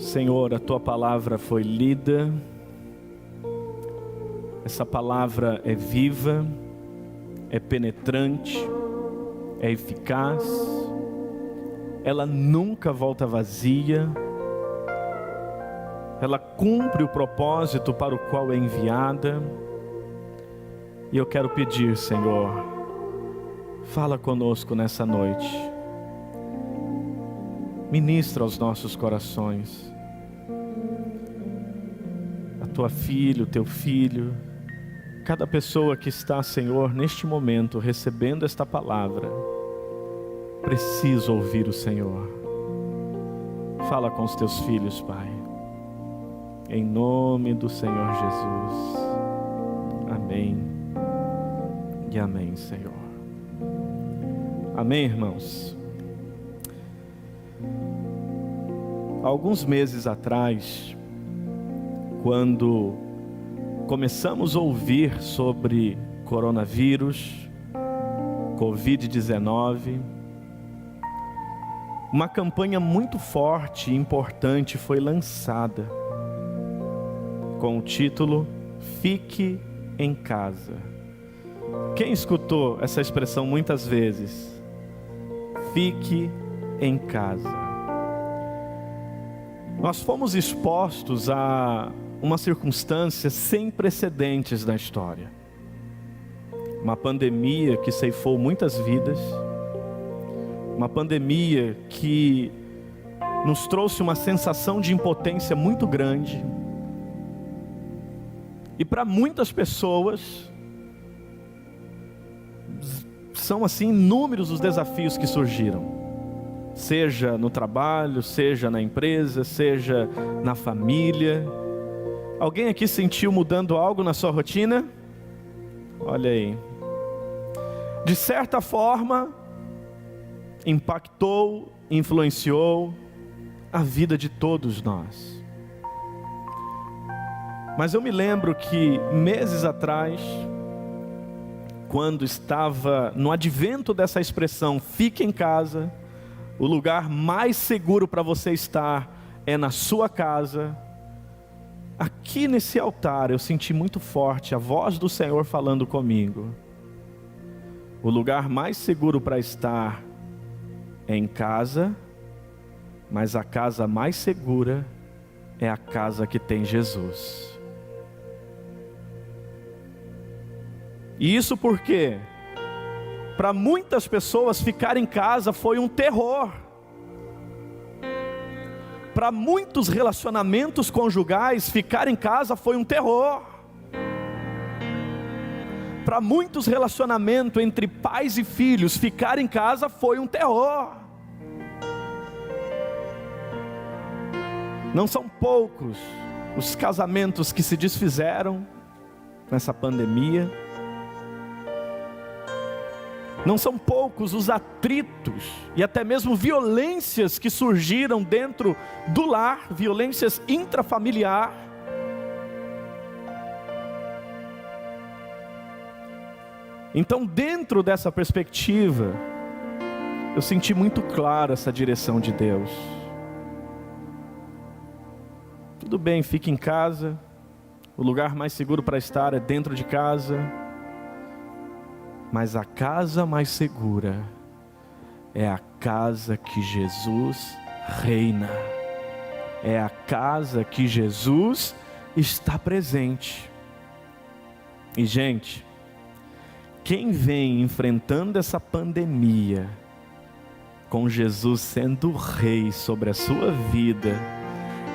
Senhor, a Tua palavra foi lida, essa palavra é viva, é penetrante, é eficaz, ela nunca volta vazia, ela cumpre o propósito para o qual é enviada. E eu quero pedir, Senhor, fala conosco nessa noite, ministra aos nossos corações, a Tua filha, o Teu filho, cada pessoa que está, Senhor, neste momento recebendo esta palavra, precisa ouvir o Senhor. Fala com os Teus filhos, Pai, em nome do Senhor Jesus. Amém e amém, Senhor. Amém, irmãos. Alguns meses atrás, quando começamos a ouvir sobre coronavírus, Covid-19, uma campanha muito forte e importante foi lançada, com o título Fique em Casa. Quem escutou essa expressão muitas vezes? Fique em casa. Nós fomos expostos a uma circunstância sem precedentes na história. Uma pandemia que ceifou muitas vidas. Uma pandemia que nos trouxe uma sensação de impotência muito grande. E para muitas pessoas, são assim inúmeros os desafios que surgiram. Seja no trabalho, seja na empresa, seja na família. Alguém aqui sentiu mudando algo na sua rotina? Olha aí. De certa forma, impactou, influenciou a vida de todos nós. Mas eu me lembro que meses atrás, quando estava no advento dessa expressão, fique em casa, o lugar mais seguro para você estar é na sua casa. Aqui nesse altar eu senti muito forte a voz do Senhor falando comigo. O lugar mais seguro para estar é em casa, mas a casa mais segura é a casa que tem Jesus. E isso porque, para muitas pessoas, ficar em casa foi um terror. Para muitos relacionamentos conjugais, ficar em casa foi um terror. Para muitos relacionamentos entre pais e filhos, ficar em casa foi um terror. Não são poucos os casamentos que se desfizeram nessa pandemia. Não são poucos os atritos e até mesmo violências que surgiram dentro do lar, violências intrafamiliar. Então, dentro dessa perspectiva, eu senti muito claro essa direção de Deus. Tudo bem, fique em casa, o lugar mais seguro para estar é dentro de casa. Mas a casa mais segura é a casa que Jesus reina. É a casa que Jesus está presente. E gente, quem vem enfrentando essa pandemia, com Jesus sendo rei sobre a sua vida,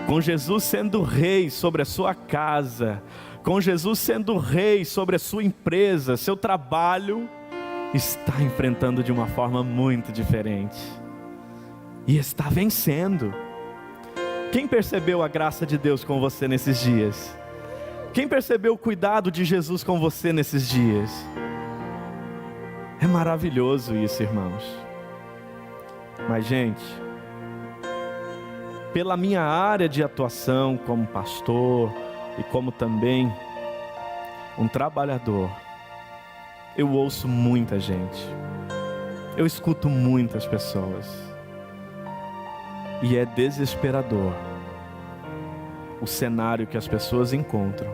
com Jesus sendo rei sobre a sua casa, com Jesus sendo rei sobre a sua empresa, seu trabalho, está enfrentando de uma forma muito diferente. E está vencendo. Quem percebeu a graça de Deus com você nesses dias? Quem percebeu o cuidado de Jesus com você nesses dias? É maravilhoso isso, irmãos. Mas gente, pela minha área de atuação como pastor e como também um trabalhador, eu ouço muita gente, eu escuto muitas pessoas, e é desesperador o cenário que as pessoas encontram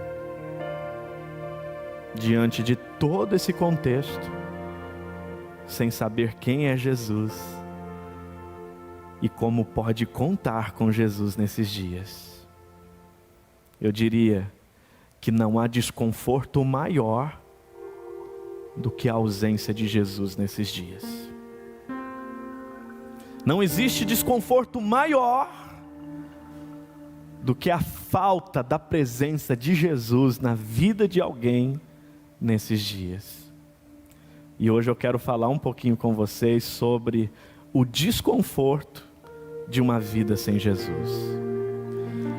diante de todo esse contexto, sem saber quem é Jesus e como pode contar com Jesus nesses dias. Eu diria que não há desconforto maior do que a ausência de Jesus nesses dias. Não existe desconforto maior do que a falta da presença de Jesus na vida de alguém nesses dias. E hoje eu quero falar um pouquinho com vocês sobre o desconforto de uma vida sem Jesus.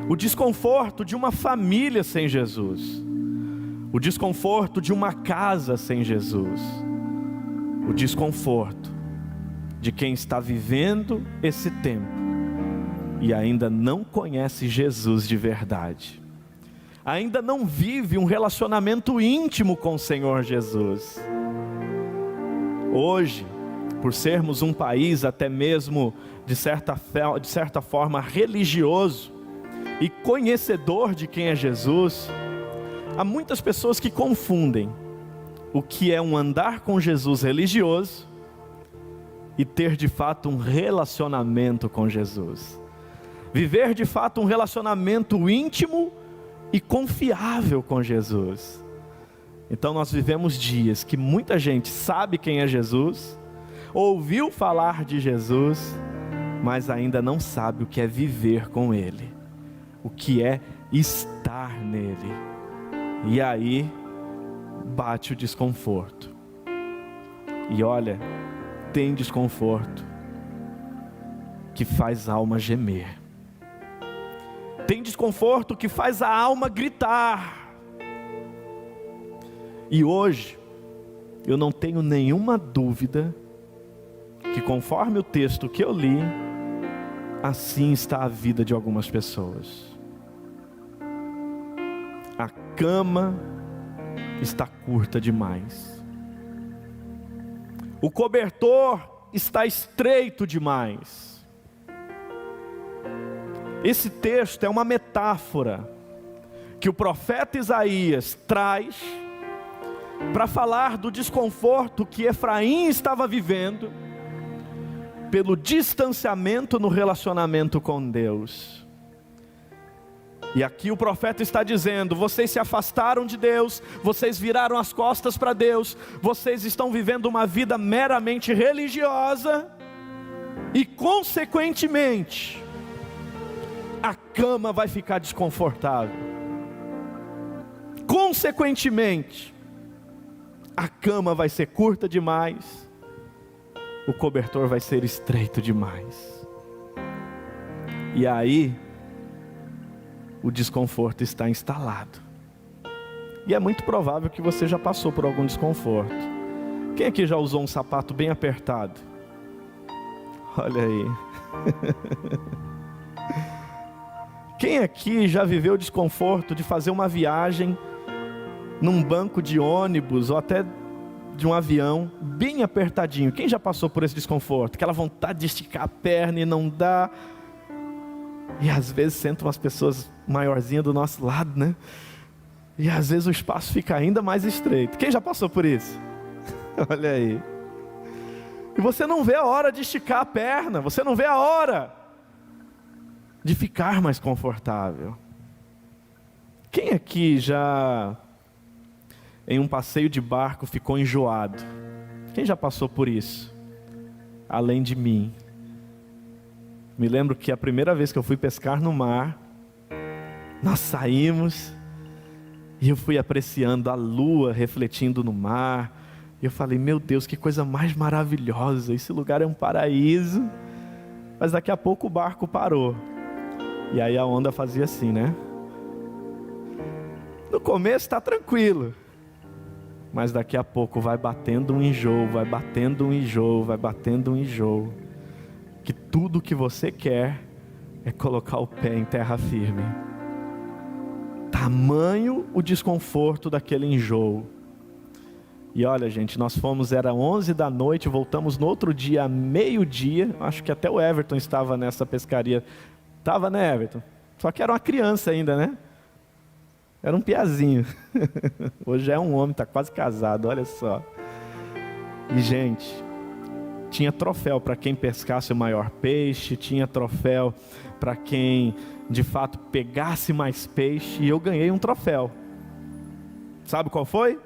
O desconforto de uma família sem Jesus. O desconforto de uma casa sem Jesus. O desconforto de quem está vivendo esse tempo e ainda não conhece Jesus de verdade. Ainda não vive um relacionamento íntimo com o Senhor Jesus. Hoje, por sermos um país até mesmo de certa forma religioso e conhecedor de quem é Jesus, há muitas pessoas que confundem o que é um andar com Jesus religioso e ter de fato um relacionamento com Jesus. Viver de fato um relacionamento íntimo e confiável com Jesus. Então nós vivemos dias que muita gente sabe quem é Jesus, ouviu falar de Jesus, mas ainda não sabe o que é viver com Ele, o que é estar nele. E aí bate o desconforto. E olha, tem desconforto que faz a alma gemer. Tem desconforto que faz a alma gritar. E hoje, eu não tenho nenhuma dúvida que conforme o texto que eu li, assim está a vida de algumas pessoas. A cama está curta demais. O cobertor está estreito demais. Esse texto é uma metáfora que o profeta Isaías traz para falar do desconforto que Efraim estava vivendo pelo distanciamento no relacionamento com Deus. E aqui o profeta está dizendo: vocês se afastaram de Deus, vocês viraram as costas para Deus, vocês estão vivendo uma vida meramente religiosa e consequentemente a cama vai ficar desconfortável. Consequentemente, a cama vai ser curta demais, o cobertor vai ser estreito demais. E aí, o desconforto está instalado. E é muito provável que você já passou por algum desconforto. Quem aqui já usou um sapato bem apertado? Olha aí. Quem aqui já viveu o desconforto de fazer uma viagem num banco de ônibus ou até de um avião bem apertadinho? Quem já passou por esse desconforto? Aquela vontade de esticar a perna e não dá. E às vezes sentam umas pessoas maiorzinhas do nosso lado, né? E às vezes o espaço fica ainda mais estreito. Quem já passou por isso? Olha aí. E você não vê a hora de esticar a perna, você não vê a hora de ficar mais confortável. Quem aqui já em um passeio de barco ficou enjoado? Quem já passou por isso? Além de mim. Me lembro que a primeira vez que eu fui pescar no mar, nós saímos e eu fui apreciando a lua refletindo no mar. E eu falei: meu Deus, que coisa mais maravilhosa, esse lugar é um paraíso. Mas daqui a pouco o barco parou. E aí a onda fazia assim, né? No começo está tranquilo, mas daqui a pouco vai batendo um enjoo, vai batendo um enjoo, vai batendo um enjoo. Que tudo que você quer é colocar o pé em terra firme. Tamanho o desconforto daquele enjoo. E olha, gente, nós fomos, era 11 da noite, voltamos no outro dia, meio-dia. Acho que até o Everton estava nessa pescaria. Estava, né, Everton? Só que era uma criança ainda, né? Era um piazinho. Hoje é um homem, está quase casado, olha só. E gente, tinha troféu para quem pescasse o maior peixe, tinha troféu para quem de fato pegasse mais peixe, e eu ganhei um troféu. Sabe qual foi?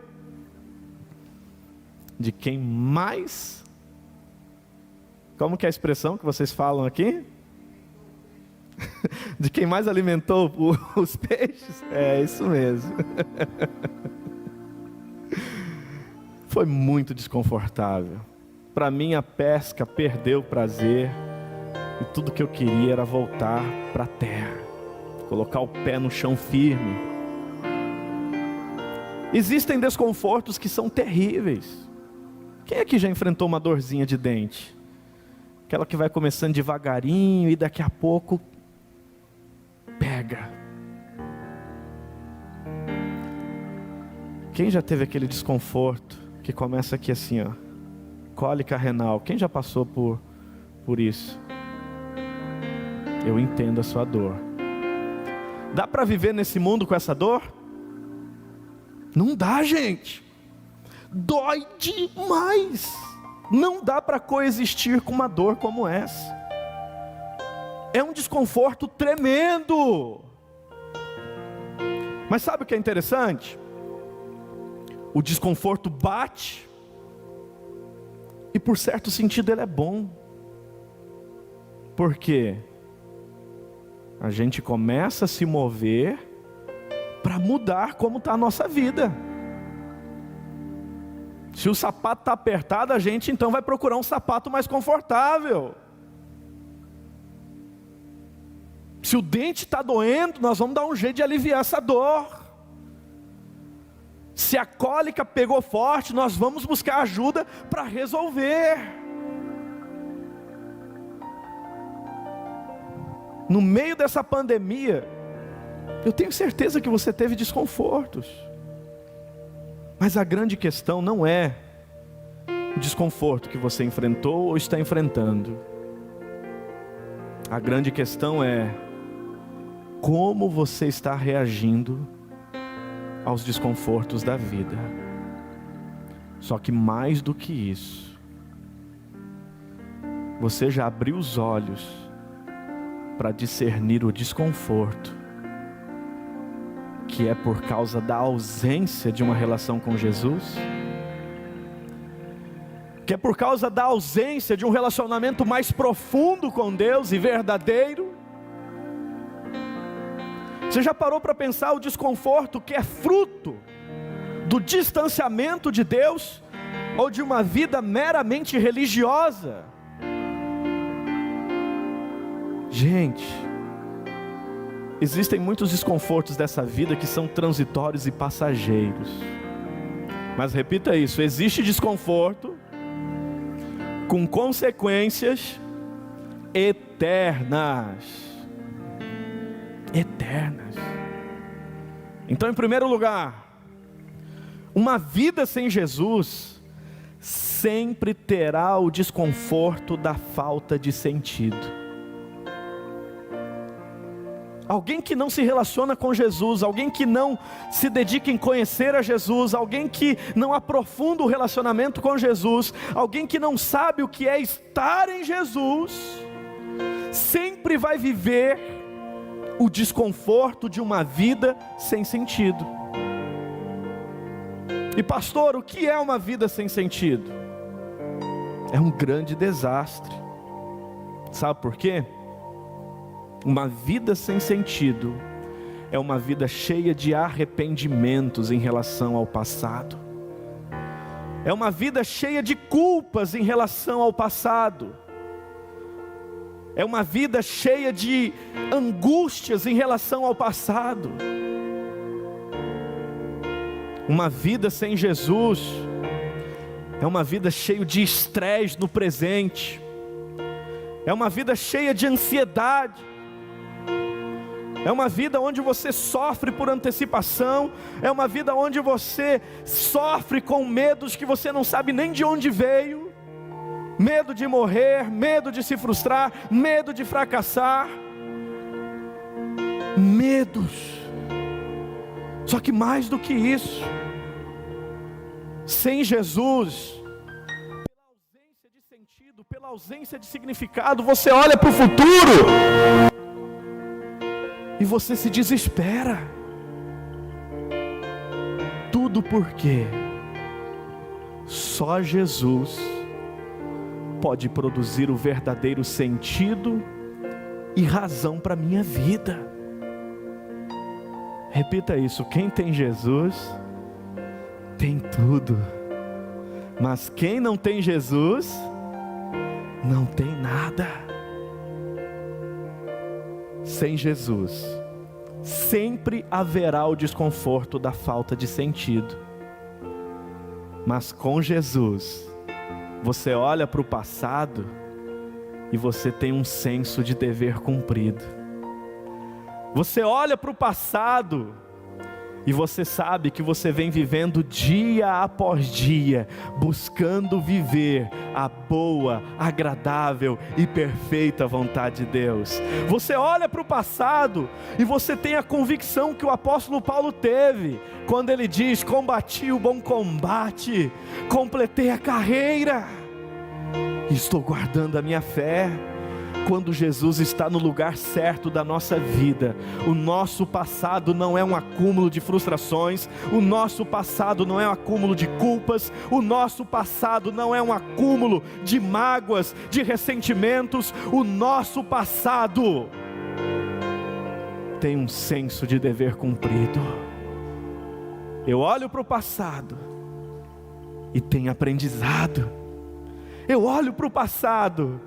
De quem mais... Como que é a expressão que vocês falam aqui? De quem mais alimentou os peixes? É isso mesmo. Foi muito desconfortável. Para mim a pesca perdeu o prazer, e tudo que eu queria era voltar para a terra, colocar o pé no chão firme. Existem desconfortos que são terríveis. Quem aqui já enfrentou uma dorzinha de dente? Aquela que vai começando devagarinho e daqui a pouco pega. Quem já teve aquele desconforto que começa aqui assim, ó, cólica renal? Quem já passou por isso? Eu entendo a sua dor. Dá para viver nesse mundo com essa dor? Não dá, gente. Dói demais. Não dá para coexistir com uma dor como essa. É um desconforto tremendo. Mas sabe o que é interessante? O desconforto bate, e por certo sentido ele é bom. Por quê? A gente começa a se mover para mudar como está a nossa vida. Se o sapato está apertado, a gente então vai procurar um sapato mais confortável. Se o dente está doendo, nós vamos dar um jeito de aliviar essa dor. Se a cólica pegou forte, nós vamos buscar ajuda para resolver. No meio dessa pandemia, eu tenho certeza que você teve desconfortos. Mas a grande questão não é o desconforto que você enfrentou ou está enfrentando. A grande questão é como você está reagindo aos desconfortos da vida. Só que mais do que isso, você já abriu os olhos para discernir o desconforto que é por causa da ausência de uma relação com Jesus? Que é por causa da ausência de um relacionamento mais profundo com Deus e verdadeiro? Você já parou para pensar o desconforto que é fruto do distanciamento de Deus, ou de uma vida meramente religiosa? Gente, existem muitos desconfortos dessa vida que são transitórios e passageiros. Mas repita isso: existe desconforto com consequências eternas. Eternas. Então, em primeiro lugar, uma vida sem Jesus sempre terá o desconforto da falta de sentido. Alguém que não se relaciona com Jesus, alguém que não se dedica em conhecer a Jesus, alguém que não aprofunda o relacionamento com Jesus, alguém que não sabe o que é estar em Jesus, sempre vai viver o desconforto de uma vida sem sentido. E pastor, o que é uma vida sem sentido? É um grande desastre. Sabe por quê? Uma vida sem sentido é uma vida cheia de arrependimentos em relação ao passado. É uma vida cheia de culpas em relação ao passado. É uma vida cheia de angústias em relação ao passado. Uma vida sem Jesus é uma vida cheia de estresse no presente. É uma vida cheia de ansiedade. É uma vida onde você sofre por antecipação. É uma vida onde você sofre com medos que você não sabe nem de onde veio. Medo de morrer, medo de se frustrar, medo de fracassar. medos. Só que mais do que isso, sem Jesus, pela ausência de sentido, pela ausência de significado, você olha para o futuro e você se desespera. Tudo porque só Jesus pode produzir o verdadeiro sentido e razão para a minha vida. Repita isso: quem tem Jesus, tem tudo. Mas quem não tem Jesus, não tem nada. Sem Jesus, sempre haverá o desconforto da falta de sentido. Mas com Jesus, você olha para o passado e você tem um senso de dever cumprido. Você olha para o passado e você sabe que você vem vivendo dia após dia, buscando viver a boa, agradável e perfeita vontade de Deus. Você olha para o passado e você tem a convicção que o apóstolo Paulo teve, quando ele diz: combati o bom combate, completei a carreira, estou guardando a minha fé. Quando Jesus está no lugar certo da nossa vida, o nosso passado não é um acúmulo de frustrações, o nosso passado não é um acúmulo de culpas, o nosso passado não é um acúmulo de mágoas, de ressentimentos. O nosso passado tem um senso de dever cumprido. Eu olho para o passado e tenho aprendizado. Eu olho para o passado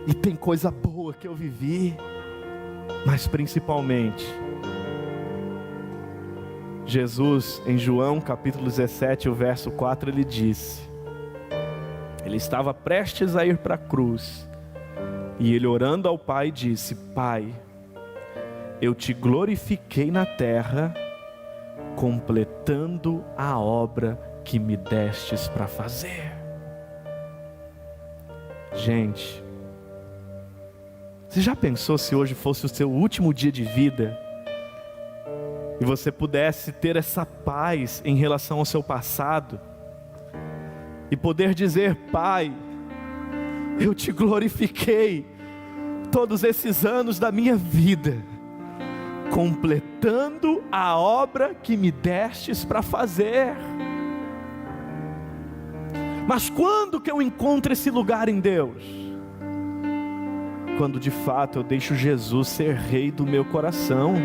e tem coisa boa que eu vivi. Mas principalmente, Jesus, em João capítulo 17, o verso 4, ele disse, ele estava prestes a ir para a cruz, e ele orando ao Pai disse: Pai, eu te glorifiquei na terra, completando a obra que me destes para fazer. Gente, você já pensou se hoje fosse o seu último dia de vida e você pudesse ter essa paz em relação ao seu passado e poder dizer: Pai, eu te glorifiquei todos esses anos da minha vida, completando a obra que me destes para fazer. Mas quando que eu encontro esse lugar em Deus? Quando de fato eu deixo Jesus ser rei do meu coração,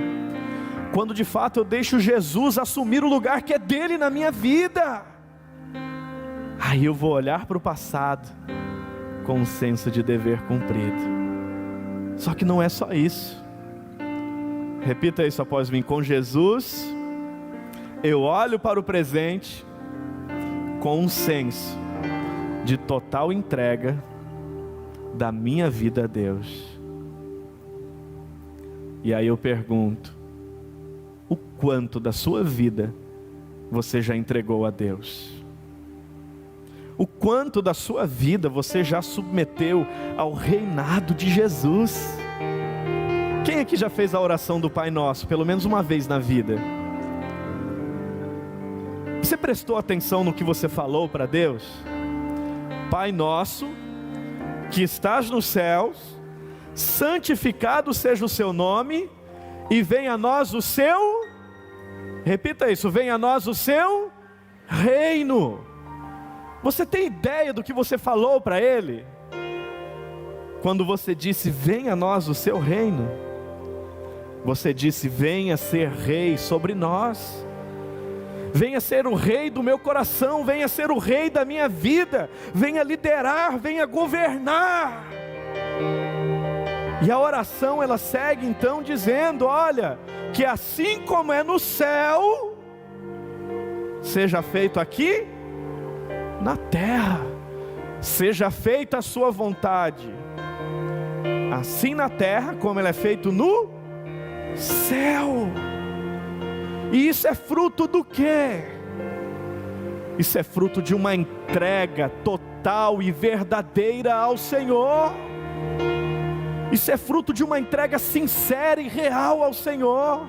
quando de fato eu deixo Jesus assumir o lugar que é dele na minha vida. Aí eu vou olhar para o passado com um senso de dever cumprido. Só que não é só isso. Repita isso após mim: com Jesus eu olho para o presente com um senso de total entrega da minha vida a Deus. E aí eu pergunto: o quanto da sua vida você já entregou a Deus? O quanto da sua vida você já submeteu ao reinado de Jesus? Quem aqui já fez a oração do Pai Nosso pelo menos uma vez na vida? Você prestou atenção no que você falou para Deus? Pai nosso, que estás nos céus, santificado seja o seu nome, e venha a nós o seu, repita isso, venha a nós o seu reino. Você tem ideia do que você falou para Ele? Quando você disse: venha a nós o seu reino, você disse: venha ser rei sobre nós. Venha ser o rei do meu coração, venha ser o rei da minha vida, venha liderar, venha governar. E a oração ela segue então dizendo: olha, que assim como é no céu, seja feito aqui na terra, seja feita a sua vontade, assim na terra como ela é feita no céu. E isso é fruto do quê? Isso é fruto de uma entrega total e verdadeira ao Senhor. Isso é fruto de uma entrega sincera e real ao Senhor.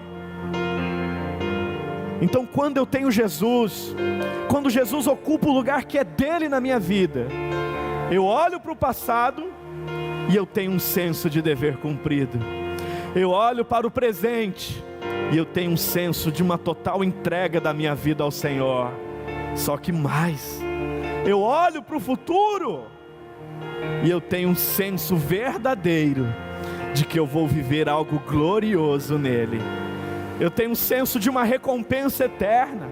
Então, quando eu tenho Jesus, quando Jesus ocupa o lugar que é dele na minha vida, eu olho para o passado e eu tenho um senso de dever cumprido. Eu olho para o presente e eu tenho um senso de uma total entrega da minha vida ao Senhor. Só que mais, eu olho para o futuro e eu tenho um senso verdadeiro de que eu vou viver algo glorioso nele. Eu tenho um senso de uma recompensa eterna.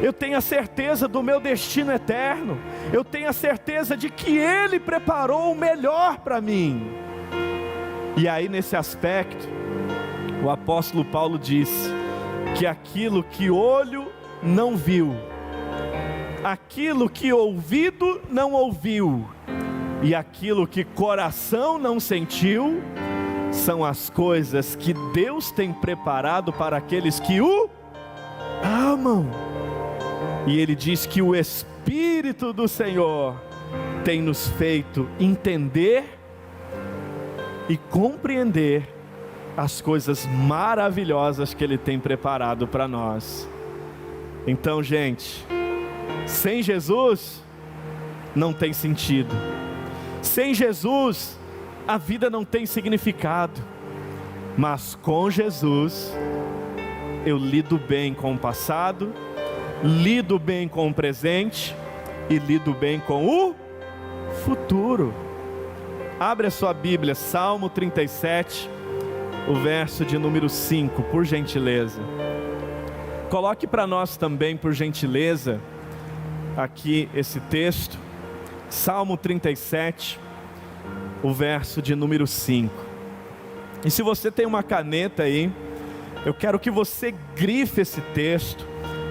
Eu tenho a certeza do meu destino eterno. Eu tenho a certeza de que Ele preparou o melhor para mim. E aí, nesse aspecto, o apóstolo Paulo disse que aquilo que olho não viu, aquilo que ouvido não ouviu, e aquilo que coração não sentiu, são as coisas que Deus tem preparado para aqueles que o amam. E ele diz que o Espírito do Senhor tem nos feito entender e compreender as coisas maravilhosas que Ele tem preparado para nós. Então, gente, sem Jesus não tem sentido. Sem Jesus a vida não tem significado. Mas com Jesus eu lido bem com o passado, lido bem com o presente e lido bem com o futuro. Abre a sua Bíblia, Salmo 37, o verso de número 5, por gentileza. Coloque para nós também, por gentileza, aqui esse texto, Salmo 37, o verso de número 5. E se você tem uma caneta aí, eu quero que você grife esse texto,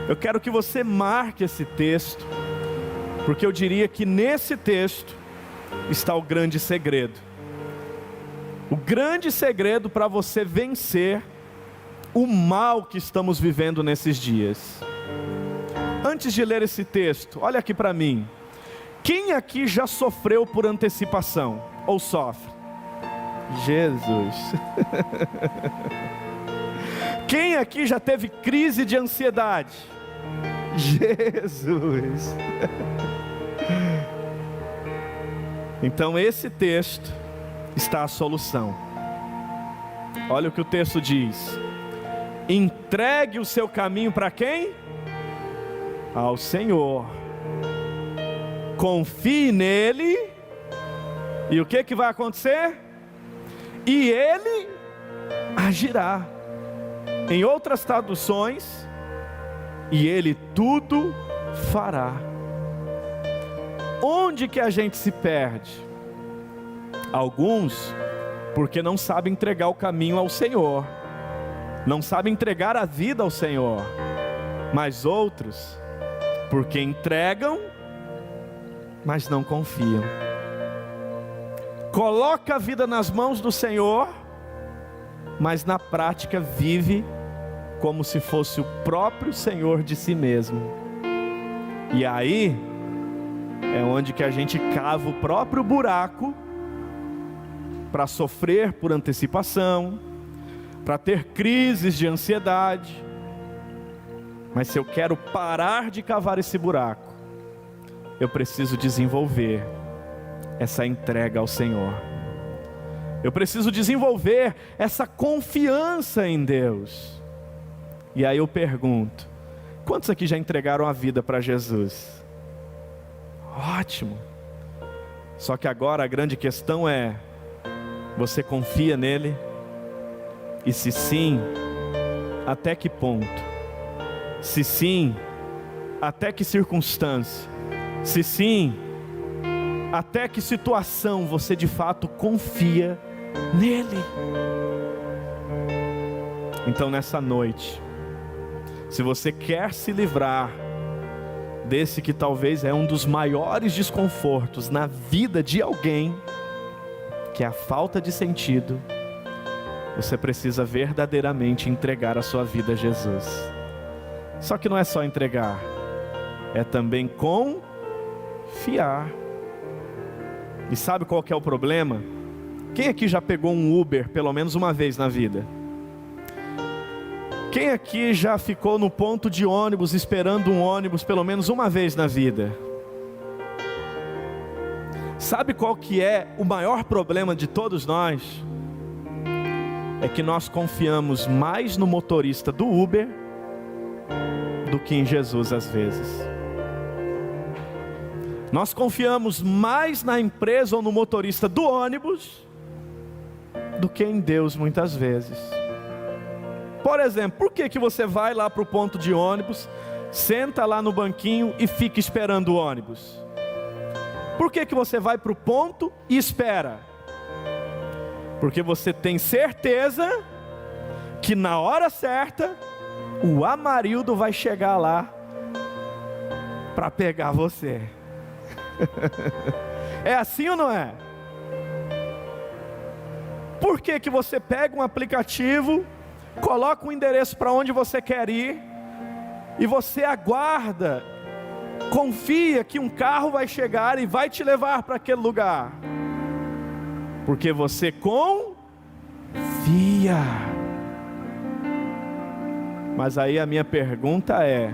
eu quero que você marque esse texto, porque eu diria que nesse texto está o grande segredo. O grande segredo para você vencer o mal que estamos vivendo nesses dias. Antes de ler esse texto, olha aqui para mim. Quem aqui já sofreu por antecipação? Ou sofre? Jesus. Quem aqui já teve crise de ansiedade? Jesus. Então esse texto está a solução. Olha o que o texto diz: entregue o seu caminho para quem? Ao Senhor. Confie nele. E o que vai acontecer? E Ele agirá. Em outras traduções, e Ele tudo fará. Onde que a gente se perde? Alguns, porque não sabem entregar o caminho ao Senhor, não sabem entregar a vida ao Senhor. Mas outros, porque entregam, mas não confiam. Coloca a vida nas mãos do Senhor, mas na prática vive como se fosse o próprio Senhor de si mesmo. E aí é onde que a gente cava o próprio buraco para sofrer por antecipação, para ter crises de ansiedade. Mas se eu quero parar de cavar esse buraco, eu preciso desenvolver essa entrega ao Senhor. Eu preciso desenvolver essa confiança em Deus. E aí eu pergunto: quantos aqui já entregaram a vida para Jesus? Ótimo. Só que agora a grande questão é: você confia nele? E se sim, até que ponto? Se sim, até que circunstância? Se sim, até que situação você de fato confia nele? Então nessa noite, se você quer se livrar desse que talvez é um dos maiores desconfortos na vida de alguém, que é a falta de sentido, você precisa verdadeiramente entregar a sua vida a Jesus. Só que não é só entregar, é também confiar. E sabe qual que é o problema? Quem aqui já pegou um Uber pelo menos uma vez na vida? Quem aqui já ficou no ponto de ônibus esperando um ônibus pelo menos uma vez na vida? Sabe qual que é o maior problema de todos nós? É que nós confiamos mais no motorista do Uber do que em Jesus às vezes. Nós confiamos mais na empresa ou no motorista do ônibus do que em Deus muitas vezes. Por exemplo, por que você vai lá para o ponto de ônibus, senta lá no banquinho e fica esperando o ônibus? Por que você vai para o ponto e espera? Porque você tem certeza que na hora certa o Amarildo vai chegar lá para pegar você. É assim ou não é? Por que você pega um aplicativo, coloca um endereço para onde você quer ir e você aguarda, confia que um carro vai chegar e vai te levar para aquele lugar? Porque você confia. Mas aí a minha pergunta é: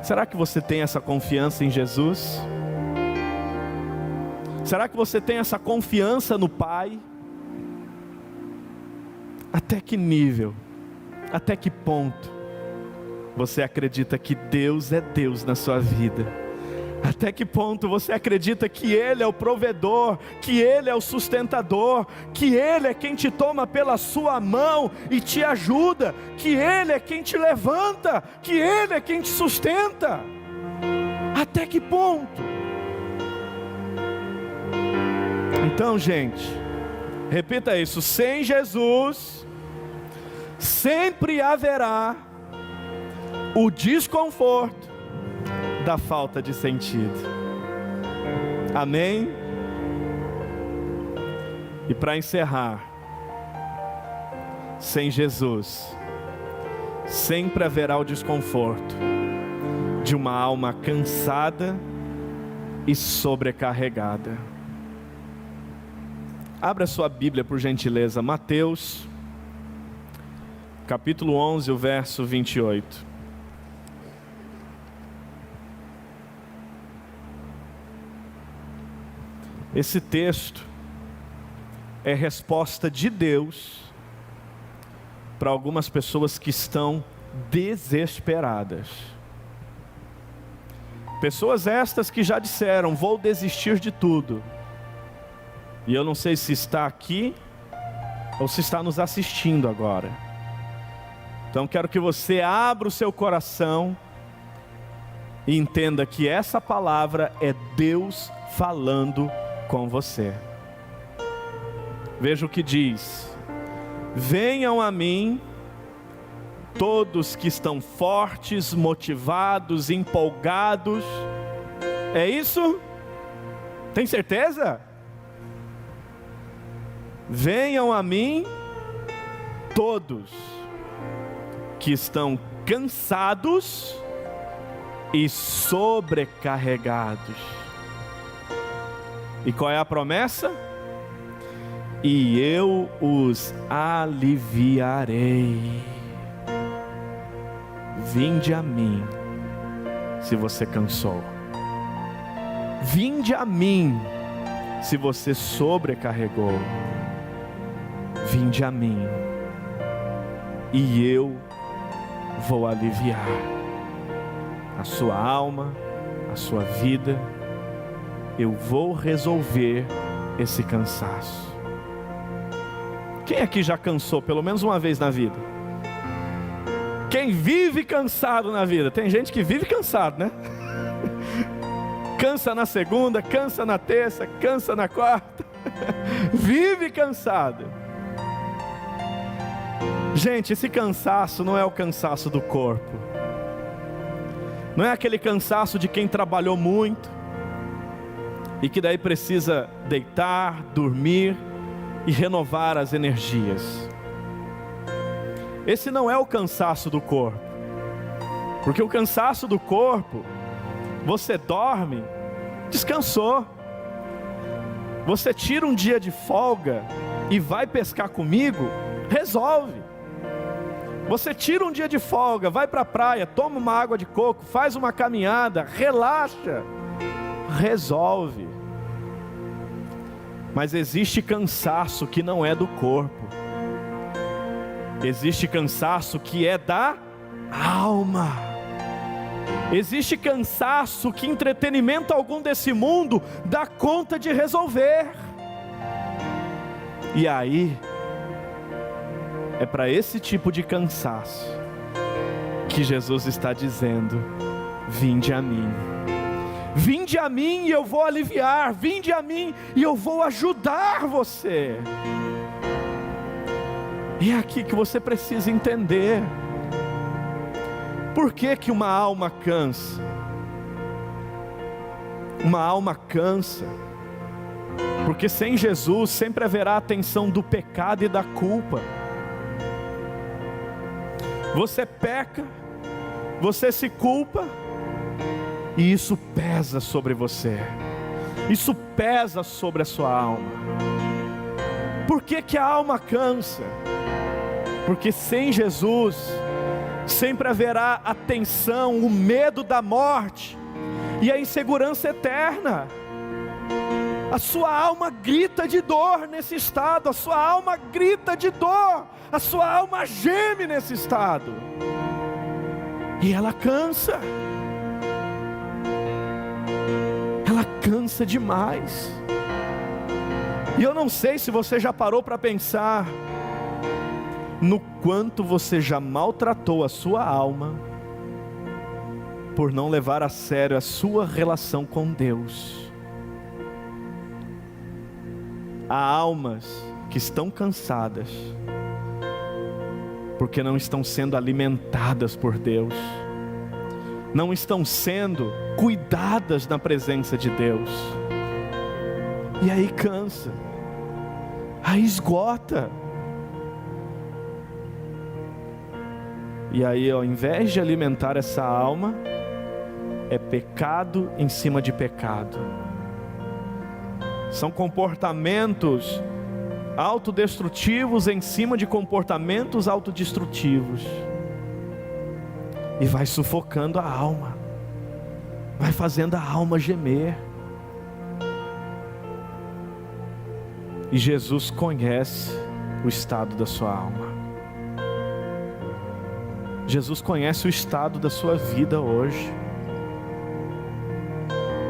será que você tem essa confiança em Jesus? Será que você tem essa confiança no Pai? Até que nível, até que ponto você acredita que Deus é Deus na sua vida? Até que ponto você acredita que Ele é o provedor, que Ele é o sustentador, que Ele é quem te toma pela sua mão e te ajuda, que Ele é quem te levanta, que Ele é quem te sustenta? Até que ponto? Então, gente, repita isso: sem Jesus sempre haverá o desconforto da falta de sentido. Amém? E para encerrar, sem Jesus sempre haverá o desconforto de uma alma cansada e sobrecarregada. Abra sua Bíblia, por gentileza, Mateus capítulo 11, o verso 28. Esse texto é resposta de Deus para algumas pessoas que estão desesperadas. Pessoas estas que já disseram: vou desistir de tudo. E eu não sei se está aqui ou se está nos assistindo agora. Então quero que você abra o seu coração e entenda que essa palavra é Deus falando com você. Veja o que diz: venham a mim todos que estão fortes, motivados, empolgados. É isso? Tem certeza? Venham a mim todos que estão cansados e sobrecarregados. E qual é a promessa? E eu os aliviarei. Vinde a mim, se você cansou. Vinde a mim, se você sobrecarregou. Vinde a mim, e eu vou aliviar a sua alma, a sua vida. Eu vou resolver esse cansaço. Quem aqui já cansou pelo menos uma vez na vida? Quem vive cansado na vida? Tem gente que vive cansado, né? Cansa na segunda, cansa na terça, cansa na quarta. Vive cansado. Gente, esse cansaço não é o cansaço do corpo. Não é aquele cansaço de quem trabalhou muito e que daí precisa deitar, dormir e renovar as energias. Esse não é o cansaço do corpo. Porque o cansaço do corpo, você dorme, descansou. Você tira um dia de folga e vai pescar comigo, resolve. Você tira um dia de folga, vai para a praia, toma uma água de coco, faz uma caminhada, relaxa, resolve. Mas existe cansaço que não é do corpo, existe cansaço que é da alma. Existe cansaço que entretenimento algum desse mundo dá conta de resolver. E aí, é para esse tipo de cansaço que Jesus está dizendo: vinde a mim. Vinde a mim e eu vou aliviar. Vinde a mim e eu vou ajudar você. E é aqui que você precisa entender. Por que que uma alma cansa? Uma alma cansa porque sem Jesus sempre haverá a tensão do pecado e da culpa. Você peca, você se culpa, e isso pesa sobre você, isso pesa sobre a sua alma. Por que que a alma cansa? Porque sem Jesus sempre haverá a tensão, o medo da morte e a insegurança eterna. A sua alma grita de dor nesse estado, a sua alma grita de dor, a sua alma geme nesse estado, e ela cansa, ela cansa demais. E eu não sei se você já parou para pensar no quanto você já maltratou a sua alma por não levar a sério a sua relação com Deus. Há almas que estão cansadas porque não estão sendo alimentadas por Deus, não estão sendo cuidadas na presença de Deus, e aí cansa, aí esgota. E aí, ao invés de alimentar essa alma, é pecado em cima de pecado. São comportamentos autodestrutivos em cima de comportamentos autodestrutivos. E vai sufocando a alma, vai fazendo a alma gemer. E Jesus conhece o estado da sua alma. Jesus conhece o estado da sua vida hoje.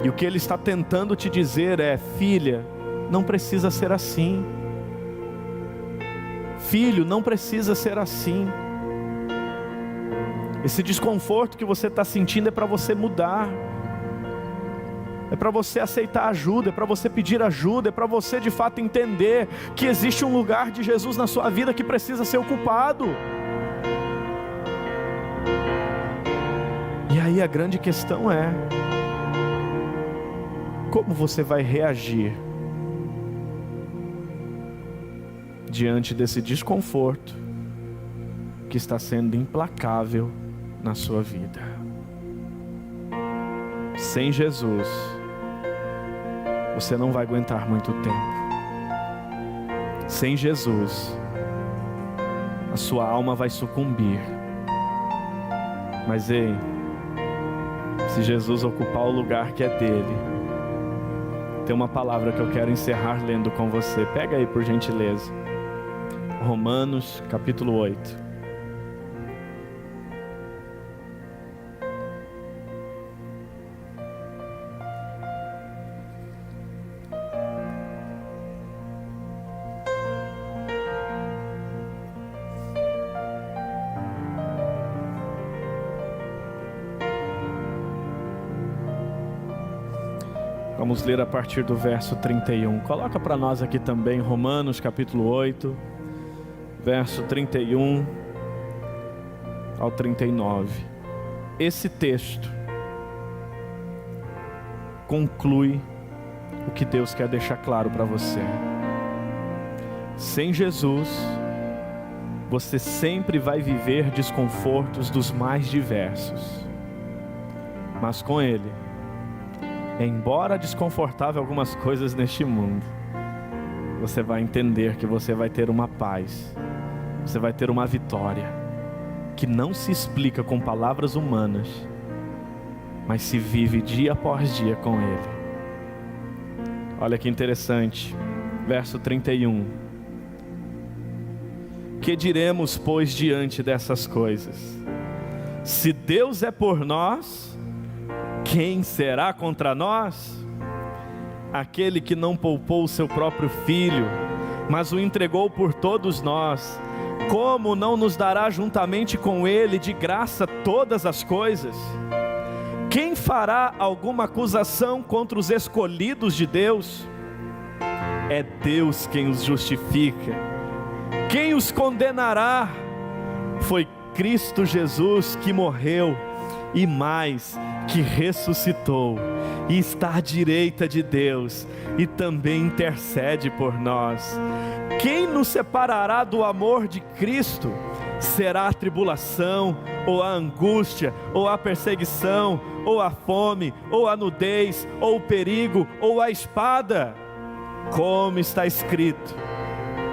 E o que Ele está tentando te dizer é: filha, não precisa ser assim. Filho, não precisa ser assim. Esse desconforto que você está sentindo é para você mudar. É para você aceitar ajuda, é para você pedir ajuda, é para você de fato entender que existe um lugar de Jesus na sua vida que precisa ser ocupado. E aí a grande questão é: como você vai reagir diante desse desconforto que está sendo implacável na sua vida? Sem Jesus, você não vai aguentar muito tempo. Sem Jesus, a sua alma vai sucumbir. Mas ei, se Jesus ocupar o lugar que é dele, tem uma palavra que eu quero encerrar lendo com você. Pega aí, por gentileza. Romanos capítulo 8. Vamos ler a partir do verso 31. Coloca para nós aqui também Romanos capítulo 8, verso 31 ao 39. Esse texto conclui o que Deus quer deixar claro para você. Sem Jesus, você sempre vai viver desconfortos dos mais diversos. Mas com Ele, embora desconfortável algumas coisas neste mundo, você vai entender que você vai ter uma paz, você vai ter uma vitória, que não se explica com palavras humanas, mas se vive dia após dia com Ele. Olha que interessante, verso 31. Que diremos, pois, diante dessas coisas? Se Deus é por nós, quem será contra nós? Aquele que não poupou o seu próprio filho, mas o entregou por todos nós, como não nos dará juntamente com ele de graça todas as coisas? Quem fará alguma acusação contra os escolhidos de Deus? É Deus quem os justifica. Quem os condenará? Foi Cristo Jesus que morreu, e mais, que ressuscitou, e está à direita de Deus, e também intercede por nós. Quem nos separará do amor de Cristo? Será a tribulação, ou a angústia, ou a perseguição, ou a fome, ou a nudez, ou o perigo, ou a espada? Como está escrito: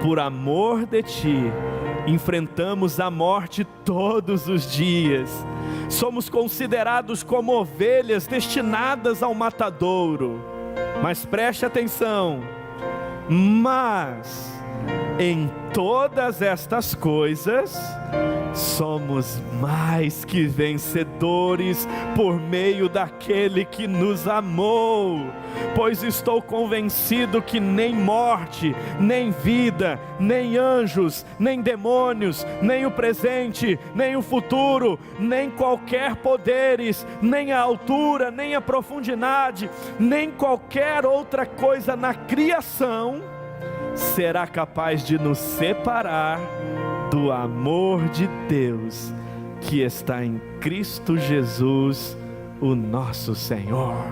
por amor de ti, enfrentamos a morte todos os dias. Somos considerados como ovelhas destinadas ao matadouro. Mas preste atenção, mas em todas estas coisas, somos mais que vencedores por meio daquele que nos amou. Pois estou convencido que nem morte, nem vida, nem anjos, nem demônios, nem o presente, nem o futuro, nem qualquer poderes, nem a altura, nem a profundidade, nem qualquer outra coisa na criação será capaz de nos separar do amor de Deus que está em Cristo Jesus, o nosso Senhor.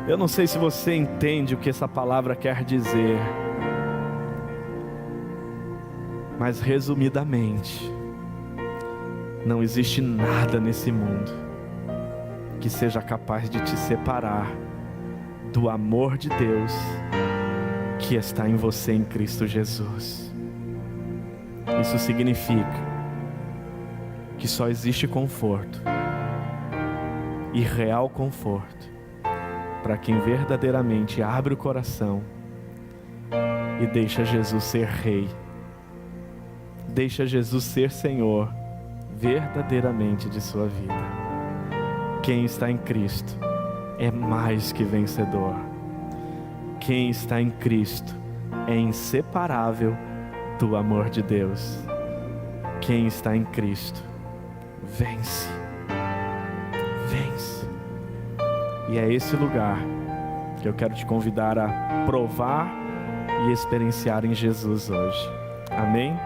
Eu não sei se você entende o que essa palavra quer dizer, mas resumidamente, não existe nada nesse mundo que seja capaz de te separar do amor de Deus que está em você em Cristo Jesus. Isso significa que só existe conforto, e real conforto, para quem verdadeiramente abre o coração e deixa Jesus ser Rei, deixa Jesus ser Senhor verdadeiramente de sua vida. Quem está em Cristo é mais que vencedor. Quem está em Cristo é inseparável do amor de Deus. Quem está em Cristo vence, vence. E é esse lugar que eu quero te convidar a provar e experienciar em Jesus hoje. Amém?